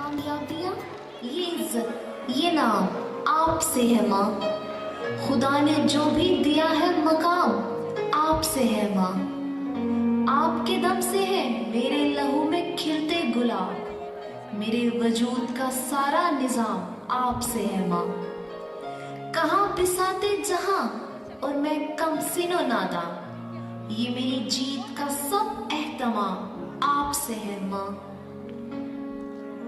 कामयाबियाँ, ये इज्जत, ये नाम आपसे है माँ। खुदा ने जो भी दिया है मकाम आपसे है माँ। आपके दम से है मेरे लहू में खिलते गुलाब। मेरे वजूद का सारा निजाम आपसे है माँ। कहाँ बिसाते जहां और मैं कम सिनो नादा, ये मेरी जीत का सब एहतमाम आपसे है माँ।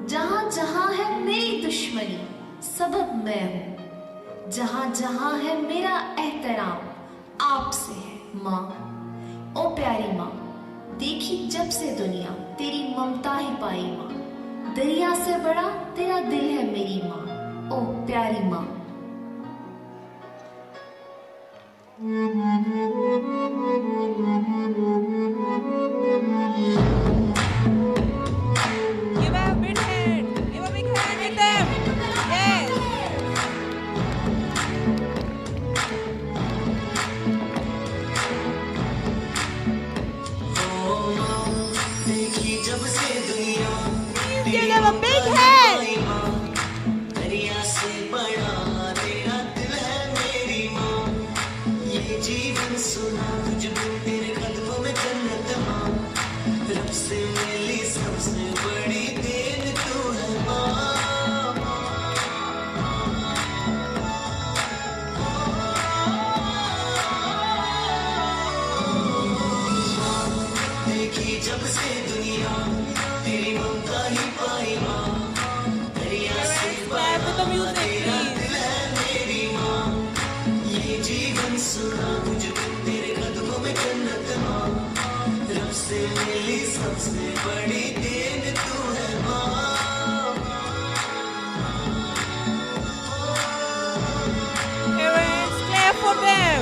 जहां जहां है मेरी दुश्मनी सबब मैं हूँ। जहां जहां है मेरा एहतराम आपसे है माँ। ओ प्यारी माँ, देखी जब से दुनिया तेरी ममता ही पाई माँ। दरिया से बड़ा तेरा दिल है मेरी माँ। ओ प्यारी माँ। Give a big hand. Give a big hand with them. Yes. देखी जब से दुनिया Please give them a big hand. दरिया से बड़ा तेरा दिल है मेरी माँ। ये जीवन सुना तुझ बिन तेरे कदमों में जन्नत माँ। रब से मिली सबसे बड़ी देन तू है माँ। देखी जब से दुनिया तेरी ममता ही पाई माँ। दरिया से Clap with the music, तेरा please. दिल है मेरी माँ। ये जीवन सुना तुझ बिन तेरे कदमों में जन्नत माँ। रब से मिली सबसे बड़ी देन तू है माँ। Parents, clap for them.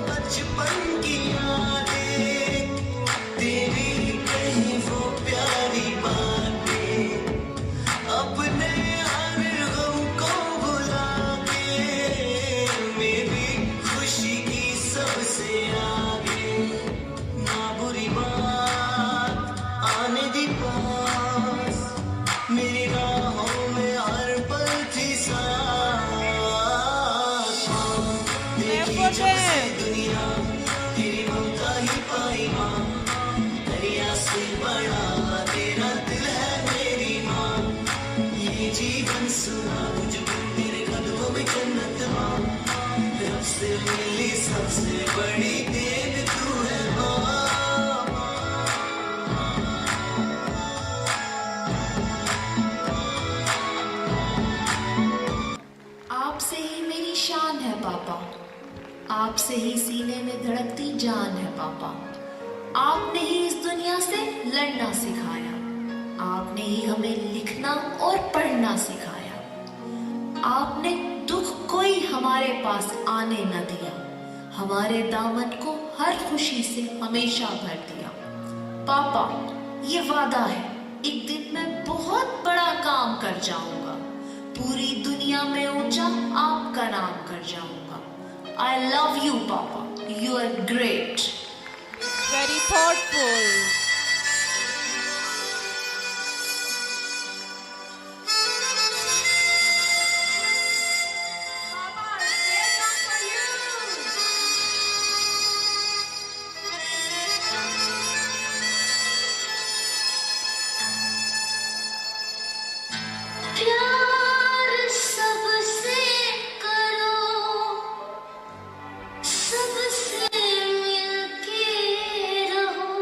बचपन की यादें तेरी कहीं वो प्यारी बातें अपने हर गम को भुला के मेरी खुशी की सबसे आगे। ना बुरी बात आने दी पास, मेरी राहों में हर पल थी साथ। Clap for them. दुनिया तेरी ममता ही पाई माँ। दरिया से बड़ा तेरा दिल है मेरी माँ। ये जीवन सुना तुझ बिन तेरे कदमों में जन्नत माँ। रब से मिली सबसे बड़ी देन तू है माँ। आपसे ही मेरी शान है पापा। आपसे ही सीने में धड़कती जान है पापा। आपने ही इस दुनिया से लड़ना सिखाया। आपने ही हमें लिखना और पढ़ना सिखाया। आपने दुख कोई हमारे पास आने न दिया। हमारे दामन को हर खुशी से हमेशा भर दिया। पापा, ये वादा है, एक दिन मैं बहुत बड़ा काम कर जाऊंगा। पूरी दुनिया में ऊंचा आपका नाम कर जाऊंगा। I love you, Papa. You are great. Very thoughtful. Papa, there's one for you. प्यार सबसे करो, सबसे मिलके रहो।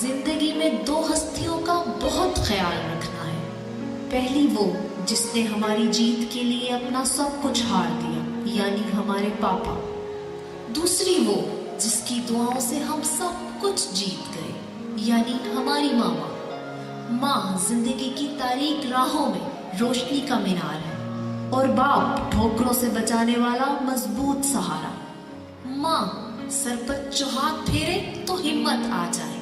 जिंदगी में दो हस्तियों का बहुत ख्याल रखना है। पहली वो जिसने हमारी जीत के लिए अपना सब कुछ हार दिया, यानी हमारे पापा। दूसरी वो जिसकी दुआओं से हम सब कुछ जीत गए, यानी हमारी मामा। माँ जिंदगी की तारीक राहों में रोशनी का मीनार है और बाप ठोकरों से बचाने वाला मजबूत सहारा। माँ सर पर चौहान फेरे तो हिम्मत आ जाए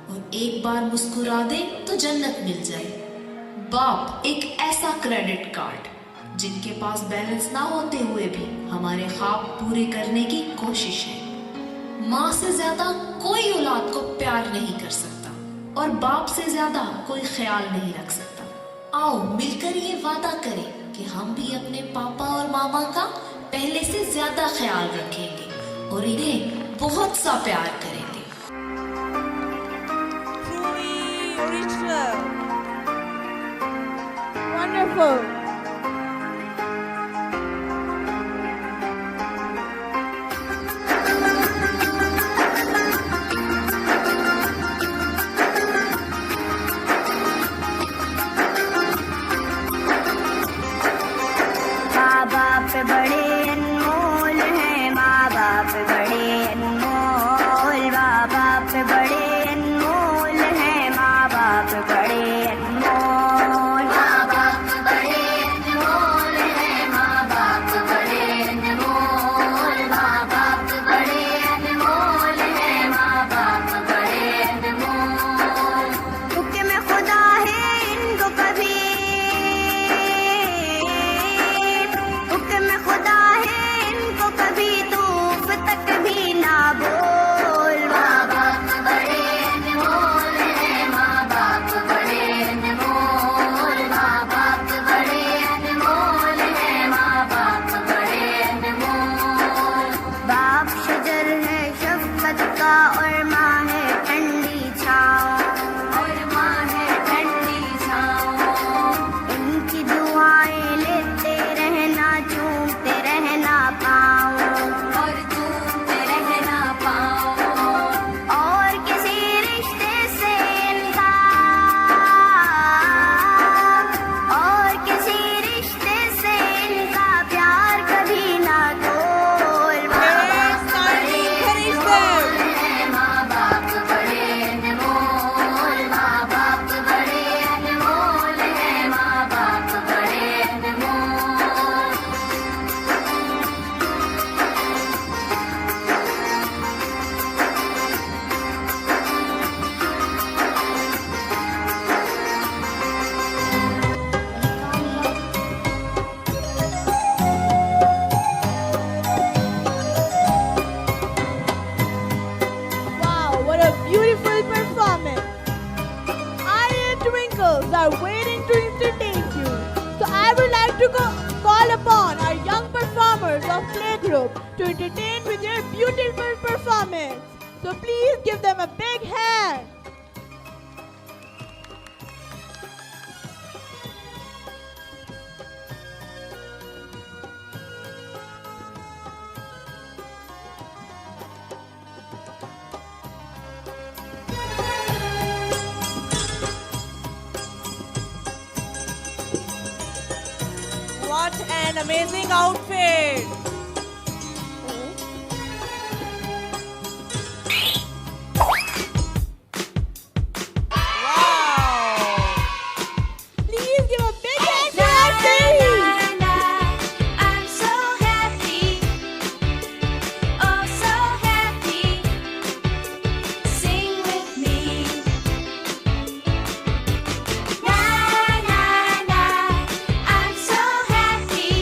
और एक बार मुस्कुरा दे तो जन्नत मिल जाए। बाप एक ऐसा क्रेडिट कार्ड जिनके पास बैलेंस ना होते हुए भी हमारे ख्वाब पूरे करने की कोशिश है। माँ से ज्यादा कोई औलाद को प्यार नहीं कर सकता और बाप से ज्यादा कोई ख्याल नहीं रख सकता। आओ मिलकर ये वादा करें कि हम भी अपने पापा और मामा का पहले से ज्यादा ख्याल रखेंगे और इन्हें बहुत सा प्यार करेंगे। Truly original. Wonderful. माँ बाप बड़े अनमोल हैं, माँ बाप बड़े अनमोल, माँ बाप बड़े अनमोल हैं, माँ बाप बड़े अनमोल, माँ बाप बड़े अनमोल हैं, माँ बाप बड़े अनमोल, माँ बाप बड़े अनमोल हैं, माँ बाप बड़े अनमोल। हुक्म खुदा है इनको कभी, हुक्म खुदा है इनको कभी धूप तक भी ना बोल। माँ बाप बड़े अनमोल हैं, माँ बाप बड़े अनमोल, माँ बाप बड़े अनमोल हैं, माँ बाप बड़े अनमोल। बाप शजर है शफकत का और माँ है ठंडी छाँव, और माँ है ठंडी छाँव। इनकी दुआएं लेते रहना, चूमते रहना पाँव, और चूमते रहना पाँव। और किसी रिश्ते से इनका, और किसी रिश्ते से इनका प्यार कभी ना तोल। Parents, kindly encourage them. हैं, माँ बाप बड़े अनमोल, माँ बाप बड़े अनमोल हैं, माँ बाप बड़े अनमोल। Wow, what a beautiful performance! I and Twinkles are waiting to entertain you. So I would like to call upon our young performers of playgroup to entertain with their beautiful performance. So please give them a big hand. What an amazing outfit. Wow. Please give a big hand to our team. I'm so happy, oh so happy. Sing with me. Na na na, I'm so happy,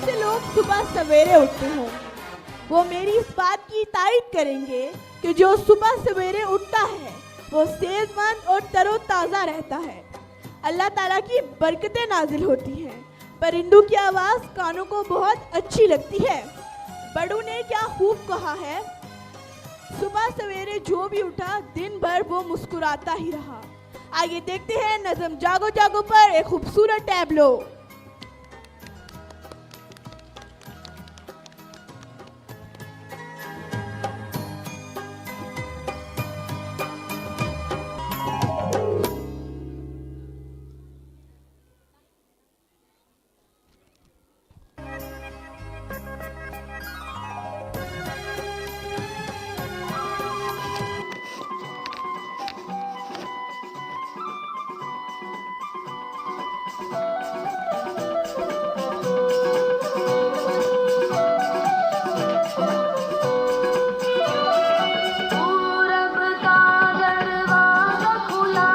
से लोग सुबह सवेरे उठते हैं वो मेरी इस बात की तारीफ करेंगे कि जो सुबह सवेरे उठता है वो सेहतमंद और तरोताज़ा रहता है। अल्लाह ताला की बरकतें नाजिल होती हैं। परिंदों की आवाज़ कानों को बहुत अच्छी लगती है। बड़ों ने क्या खूब कहा है, सुबह सवेरे जो भी उठा दिन भर वो मुस्कुराता ही रहा। आइए देखते हैं नज़म जागो जागो पर एक खूबसूरत टैबलो। पूरब का दरवाजा खुला,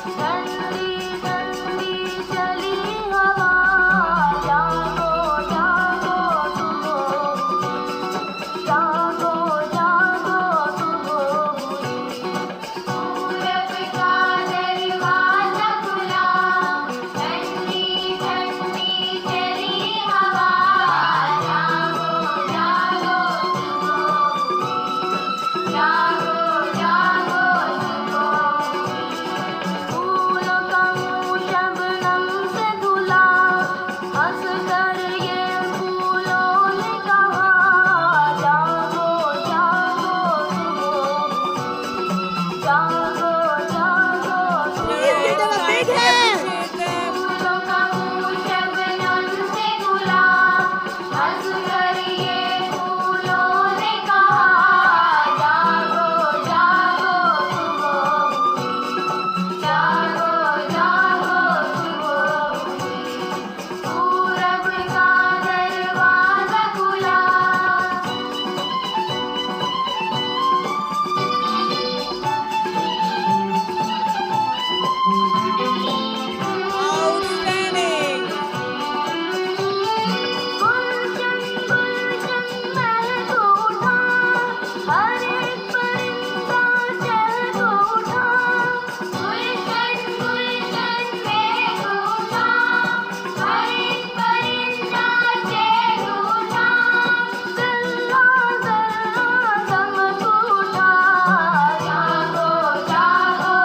ठंडी ठंडी चली हवा। जागो जागो सुबह, जागो जागो सुबह हुई। पूरब का दरवाजा खुला, ठंडी ठंडी चली हवा। जागो जागो जागो जागो फूलों का मुँह शबनम से धुला, हंस कर ये फूलों ने कहा। जागो जागो जागो जागो Please give them a big hand. फूलों का मुँह शबनम से धुला, हंस कर ये फूलों ने कहा। जागो जागो जागो जागो पूरब का दरवाजा खुला। Outstanding. गुलशन गुलशन महक उठा, हर एक परिंदा चहक उठा। गुलशन गुलशन महक उठा, हर एक परिंदा चहक उठा। ज़र्रा ज़र्रा चमक उठा। जागो जागो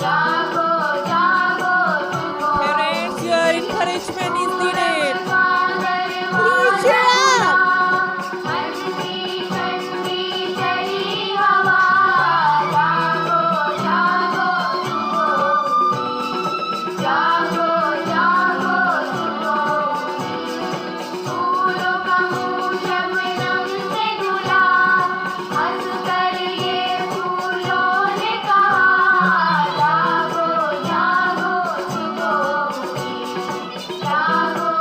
जागो जागो Parents, your encouragement is needed. Please cheer up. ठंडी ठंडी चली हवा। जागो जागो जागो जागो फूलों का मुँह शबनम से धुला, हंस कर ये फूलों ने कहा। जागो जागो जागो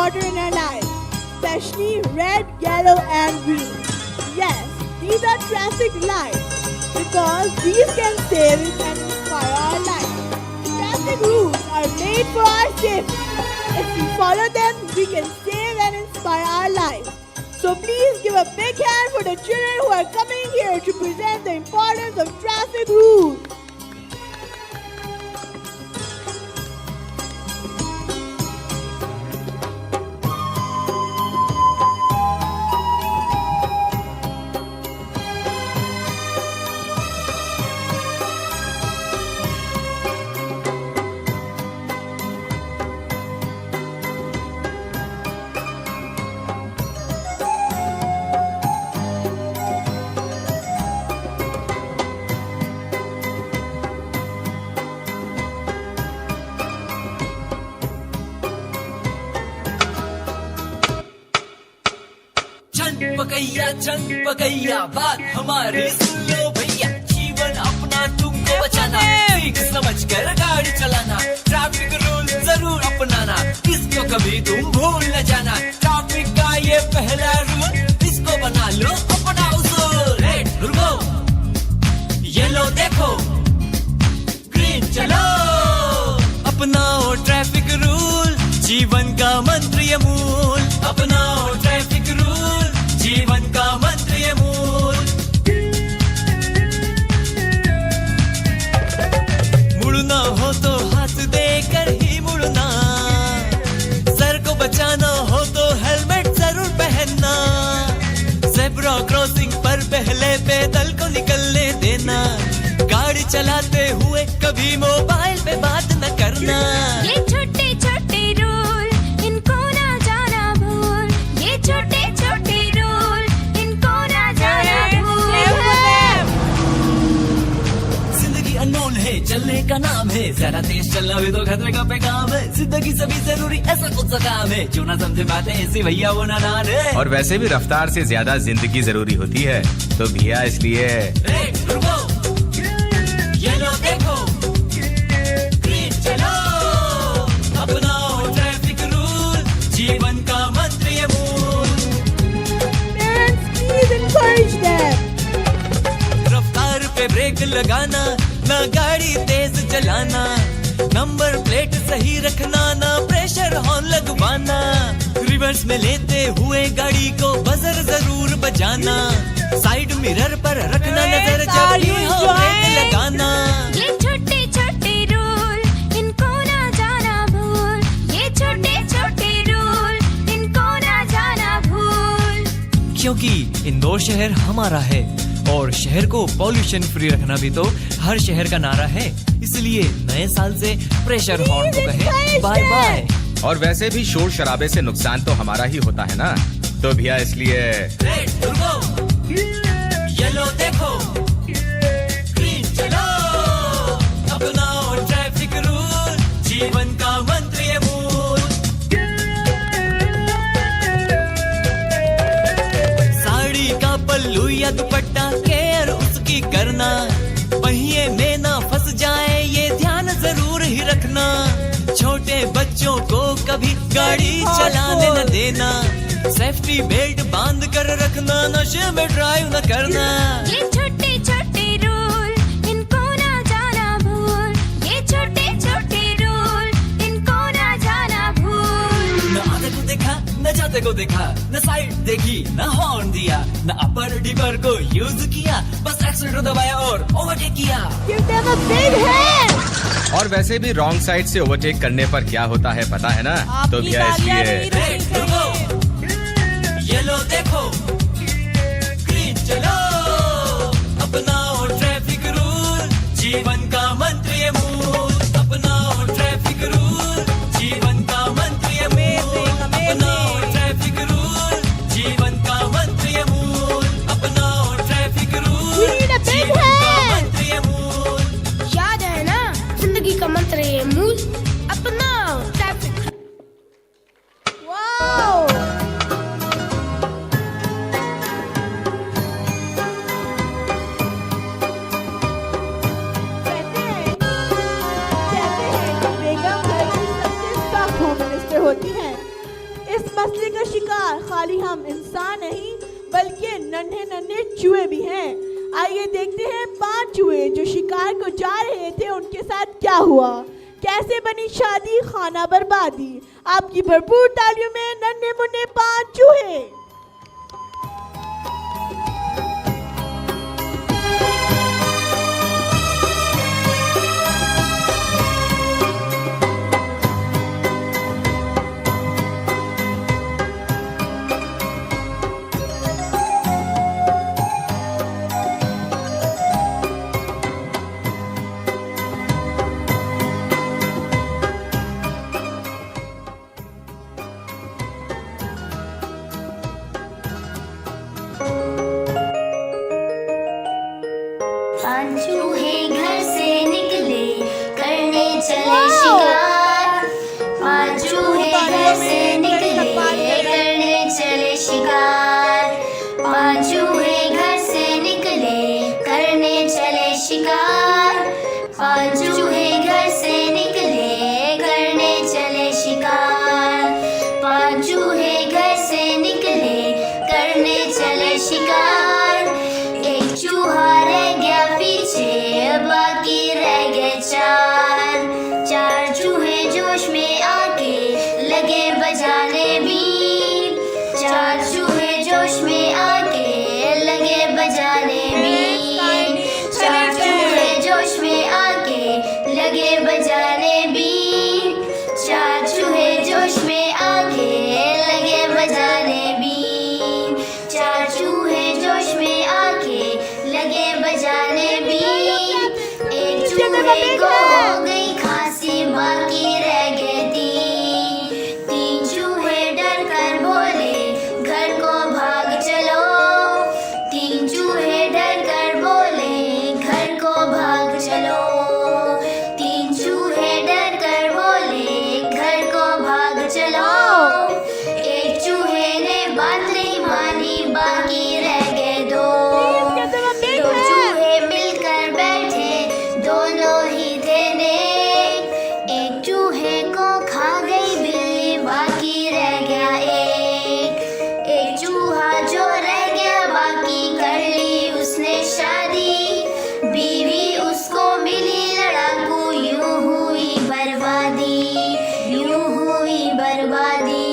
important in our lives, especially red, yellow, and green. Yes, these are traffic lights because these can save and inspire our lives. Traffic rules are made for our safety. If we follow them, we can save and inspire our lives. So please give a big hand for the children who are coming here to present the importance of traffic rules. चन पकैया बात हमारी सुन लो भैया, जीवन अपना तुमको बचाना, सीख समझ कर गाड़ी चलाना, ट्रैफिक रूल जरूर अपनाना, इसको कभी तुम भूल न जाना। ट्रैफिक का ये पहला रूल, इसको बना लो अपना उसूल। रेड रुको, येलो देखो, ग्रीन चलो, अपनाओ ट्रैफिक रूल, जीवन का मंत्र ये मूल। अपनाओ ट्रैफिक रूल, जीवन का मंत्र ये मूल। मुड़ना हो तो हाथ देकर ही मुड़ना, सर को बचाना हो तो हेलमेट जरूर पहनना, ज़ेब्रा क्रॉसिंग पर पहले पैदल को निकलने देना, गाड़ी चलाते हुए कभी मोबाइल पे बात न करना। ये छोटे छोटे रूल, इनको ना जाना भूल, ये छोटे छोटे रूल, इनको ना जाना भूल। जिंदगी अनमोल है, चलने का नाम है, ज्यादा तेज चलना भी तो खतरे का पैगाम है। जिंदगी सभी जरूरी ऐसा कुछ सा काम है, जो ना समझे बातें ऐसी भैया वो नादान है। और वैसे भी रफ्तार से ज्यादा जिंदगी जरूरी होती है, तो भैया इसलिए रेड रुको, येलो देखो, ग्रीन चलो, अपनाओ ट्रैफिक रूल, जीवन का मंत्र ये मूल। Parents, please encourage them. रफ्तार पे ब्रेक लगाना, ना गाड़ी तेज चलाना, नंबर प्लेट सही रखना, ना प्रेशर हॉर्न लगवाना, रिवर्स में लेते हुए गाड़ी को बजर जरूर बजाना, साइड मिरर पर रखना नजर जब भी हो ब्रेक लगाना। ये छोटे छोटे रूल, इनको ना जाना भूल, ये छोटे छोटे रूल, इनको ना जाना भूल। क्योंकि इंदौर शहर हमारा है और शहर को पॉल्यूशन फ्री रखना भी तो हर शहर का नारा है, इसलिए नए साल से प्रेशर हॉर्न को कहें बाय बाय। और वैसे भी शोर शराबे से नुकसान तो हमारा ही होता है ना, तो भैया इसलिए रेड रुको, येलो देखो, ग्रीन चलो, अपनाओ ट्रैफिक रूल, जीवन का मंत्र ये मूल। साड़ी का पल्लू या दुपट्टा केयर उसकी करना, पहिए में ना फंस जाए ये ध्यान जरूर ही रखना, छोटे बच्चों को कभी गाड़ी चलाने न देना, सेफ्टी बेल्ट बांध कर रखना, नशे में ड्राइव न करना। ये छोटे छोटे रूल, इनको ना जाना भूल, ये छोटे छोटे रूल, इनको ना जाना भूल। न आगे को देखा, न जाते को देखा, न साइड देखी, न हॉर्न दिया, न अपर डिपर को यूज किया, बस एक्सीलेटर दबाया और ओवरटेक किया। Give them a big hand. और वैसे भी रॉन्ग साइड से ओवरटेक करने पर क्या होता है पता है ना, तो भैया इसलिए रेड रुको, येलो देखो, ग्रीन चलो, अपनाओ ट्रैफिक रूल, जीवन का मंत्र ये मूल। अपनाओ ट्रैफिक रूल, जीवन का मंत्र ये मूल। अपनाओ ट्रैफिक रूल, जीवन का मंत्र ये मूल। अपनाओ traffic rule, We need a big जीवन का hand. मंत्र ये मूल। याद है ना जिंदगी का मंत्र ये मूल, अपनाओ ट्रैफिक। Wow. फासले का शिकार खाली हम इंसान नहीं बल्कि नन्हे नन्हे चूहे भी हैं। आइए देखते हैं 5 चूहे जो शिकार को जा रहे थे उनके साथ क्या हुआ, कैसे बनी शादी खाना बर्बादी। आपकी भरपूर तालियों में नन्हे मुन्ने 5 चूहे। चूहे घर से निकले करने चले शिकार। 5 चूहे घर से निकले करने चले शिकार। 5 चूहे घर से निकले करने चले शिकार। 5 चूहे घर से निकले करने चले शिकार। 5 चूहे घर से निकले करने चले शिकार। एक चूहा रह गया पीछे बाकी रह गए 4 चूहे जोश में आके लगे बजाने बीन। 4 चूहे जोश में आके लगे बजाने बीन। 4 चूहे जोश में आके लगे बजाने बीन। 4 चूहे जोश में आके लगे बजाने बीन। 4 चूहे जोश में आके लगे बजाने बीन। एक चूहे को हो गई खांसी बाकी रह गए 3 चूहे डर कर बोले घर को भाग चलो। 3 चूहे डर कर बोले घर को भाग चलो। 3 चूहे डर कर बोले घर को भाग चलो। एक चूहे ने बात नहीं मानी बाकी रह गए 2 चूहे मिलकर बैठे दोनों ही थे नेक। एक चूहे को खा गई बिल्ली बाकी रह गया एक चूहा जो रह गया बाकी कर ली उसने शादी। बीवी उसको मिली लड़ाकू यूं हुई बर्बादी। यूं हुई बर्बादी।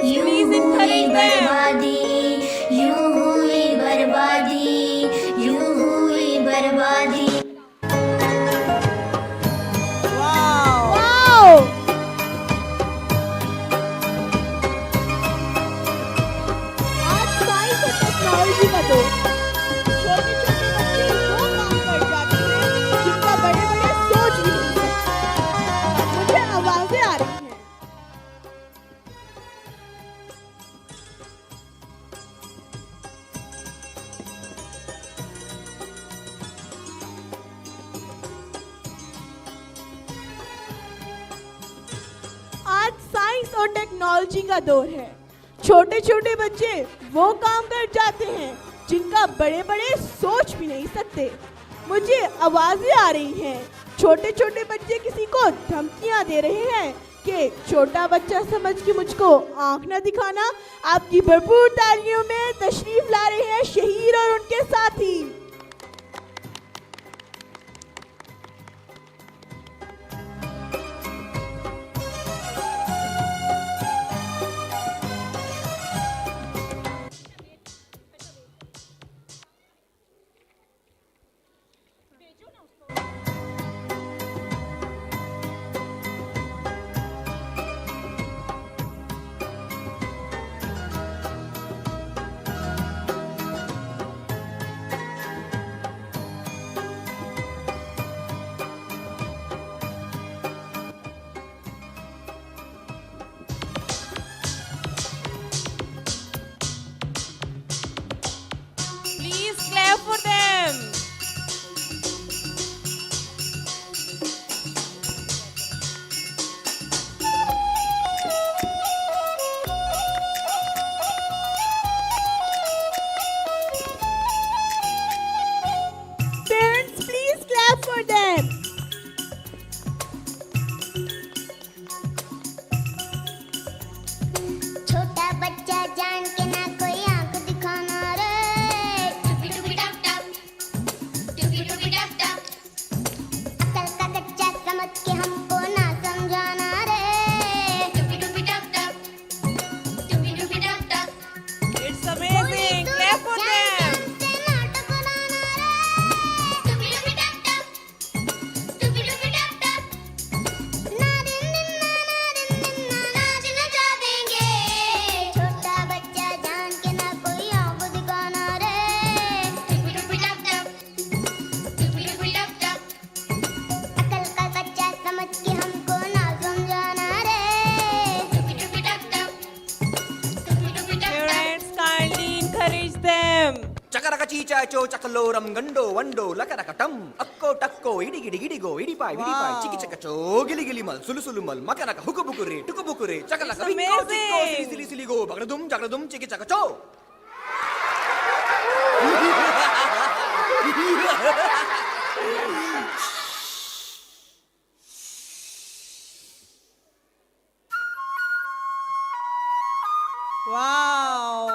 यूं हुई बर्बादी। यूं हुई बर्बादी। यूं हुई बर्बादी। वाओ! आज साइंस और टेक्नोलॉजी का दौर। छोटे छोटे बच्चे वो काम कर जाते हैं जिनका बड़े बड़े सोच भी नहीं सकते। मुझे आवाजें आ रही हैं। आज साइंस और टेक्नोलॉजी का दौर है। छोटे छोटे बच्चे वो काम कर जाते हैं जिनका बड़े बड़े सोच भी नहीं सकते। मुझे आवाजें आ रही हैं। छोटे छोटे बच्चे किसी को धमकियां दे रहे हैं कि छोटा बच्चा समझ के मुझको आंख न दिखाना। आपकी भरपूर तालियों में तशरीफ ला रहे हैं शहीर और उनके साथी। चकरका चीचा चो चकलोरम गंडो वंडो लकरकटम अक्को टक्को इडी गिडी गिडी गो इडी पाई चिकी चकचो गिली गिली मल सुलु सुलु मल मकरका हुकु बुकुरे टुकु बुकुरे चकलका बिंगो चिक्को सिली सिली सिली गो जगड़दुम चिकी चकचो. Wow.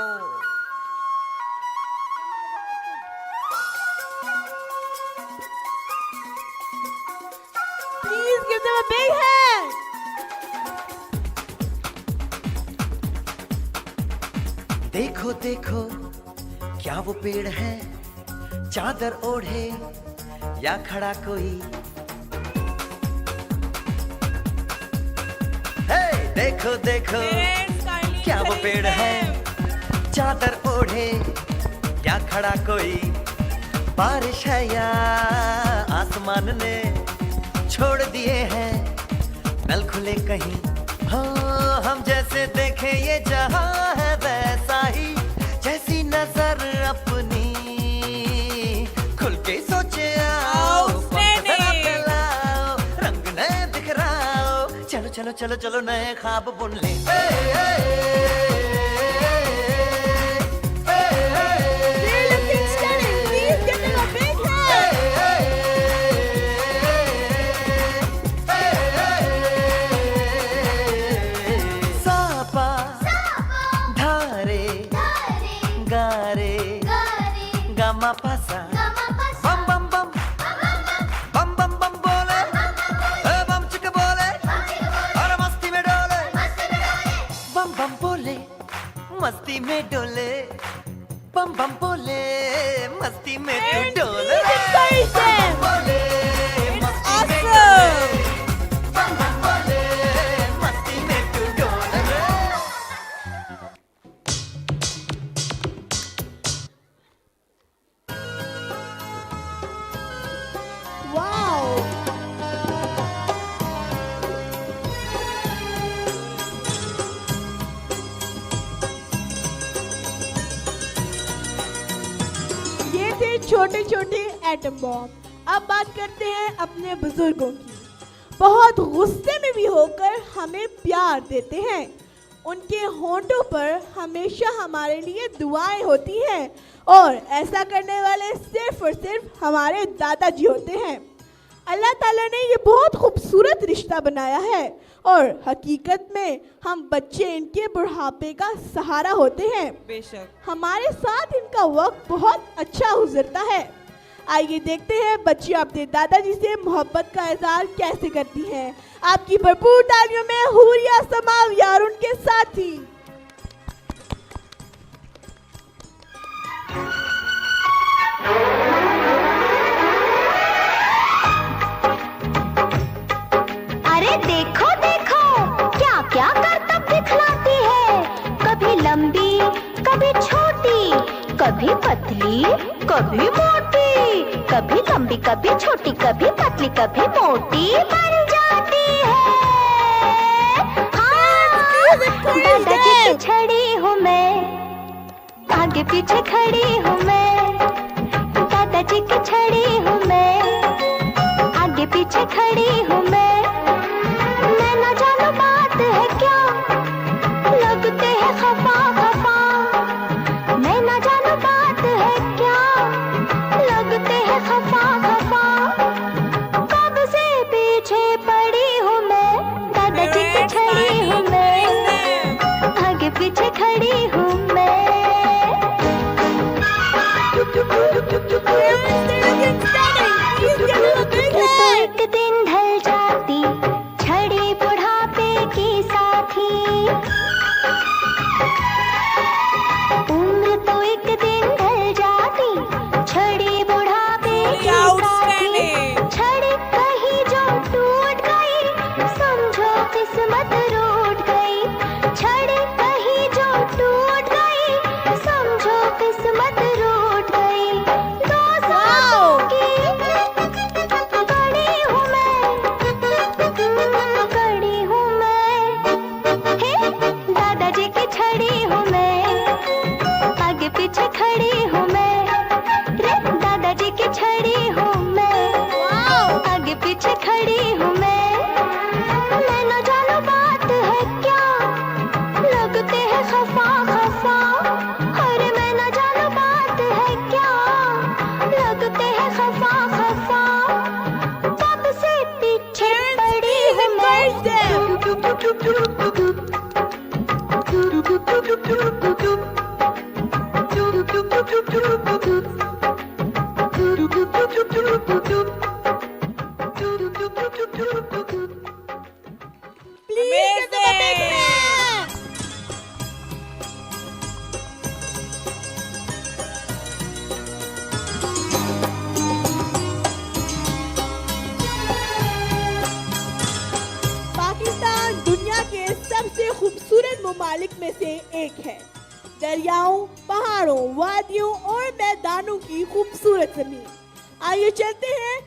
Please give them a big hand. देखो देखो क्या वो पेड़ है, चादर ओढ़े या खड़ा कोई. हे देखो देखो Parents, kindly क्या वो पेड़ है, चादर ओढ़े या खड़ा कोई. बारिश है या आसमान ने छोड़ दिए हैं नल खुले कहीं. हाँ हम जैसे देखें ये जहां है वैसा ही, जैसी नजर अपनी खुल के सोचे आओ. पंख फैलाओ, रंग नए बिखराओ, चलो चलो चलो चलो नए ख्वाब बुन ले. They're looking stunning. Please give them a big hand. Sapa धारे गारे गामा पासा बम बम बम बम बम बम बोले बम चिक बोले और मस्ती में डोले. बम बम बोले मस्ती में डोले, बम बम बोले मस्ती में तू डोले. Encourage them. बोले मस्ती में Awesome. डोले, बम बम बोले मस्ती में तू डोले. Wow. ये थे छोटे छोटे एटम बॉम्ब. अब बात करते हैं अपने बुजुर्गों की. बहुत गुस्से में भी होकर हमें प्यार देते हैं. उनके होंठों पर हमेशा हमारे लिए दुआएं होती हैं और ऐसा करने वाले सिर्फ और सिर्फ हमारे दादाजी होते हैं. अल्लाह ताला ने ये बहुत खूबसूरत रिश्ता बनाया है और हकीकत में हम बच्चे इनके बुढ़ापे का सहारा होते हैं. बेशक. हमारे साथ इनका वक्त बहुत अच्छा गुजरता है. आइए देखते हैं बच्चे अपने दादाजी से मोहब्बत का इजहार कैसे करती हैं. आपकी भरपूर तालियों में हुरिया समाव यार उनके साथी. अरे देखो देखो क्या क्या करतब दिखलाती है. कभी लंबी कभी छोटी, कभी पतली कभी मोटी, कभी लंबी कभी छोटी कभी पतली कभी मोटी बन जाती है. हाँ, दादाजी की छड़ी हूँ मैं, आगे पीछे खड़ी हूँ मैं. दादाजी की छड़ी हूँ मैं, आगे पीछे खड़ी हूँ मैं. मैं न जानू बात है क्या, लगते हैं खफा खफा. मैं न जानू बात है क्या, लगते हैं खफा खफा. कब से पीछे पड़ी हूँ मैं, दादाजी की छड़ी हूँ मैं, आगे पीछे खड़ी हूँ मैं. They're looking stunning. Please give them a big तो hand. एक दिन ढल जा ममालिक में से एक है। दरियाओं, पहाड़ों, वादियों और मैदानों की खूबसूरत जमीन। आइए चलते हैं